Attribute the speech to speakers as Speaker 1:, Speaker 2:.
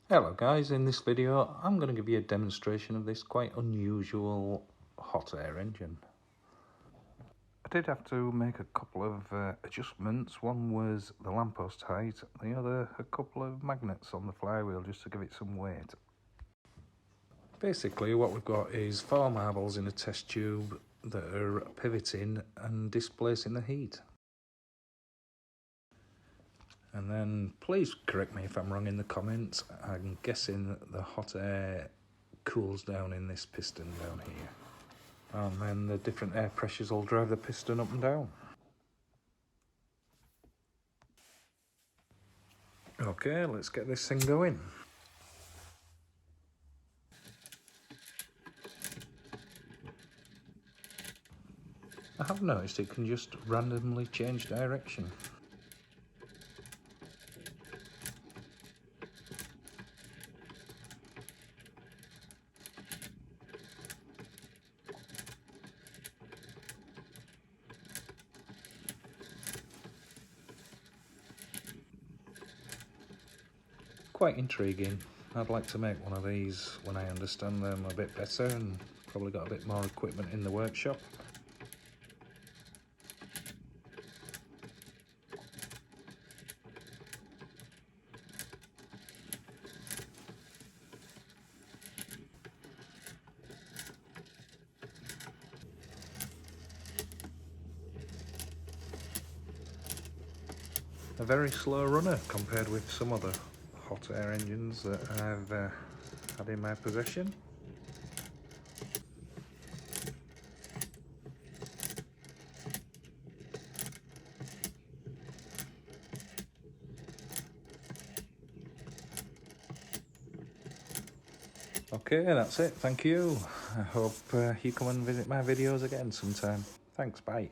Speaker 1: Hello guys, in this video I'm going to give you a demonstration of this quite unusual hot air engine. I did have to make a couple of adjustments. One was the lamppost height, the other a couple of magnets on the flywheel just to give it some weight. Basically what we've got is 4 marbles in a test tube that are pivoting and displacing the heat. And then please correct me if I'm wrong in the comments. I'm guessing that the hot air cools down in this piston down here. And then the different air pressures will drive the piston up and down. Okay, let's get this thing going. I have noticed it can just randomly change direction. Quite intriguing. I'd like to make one of these when I understand them a bit better and probably got a bit more equipment in the workshop. A very slow runner compared with some other hot air engines that I've had in my possession. Okay, that's it. Thank you. I hope you come and visit my videos again sometime. Thanks, bye.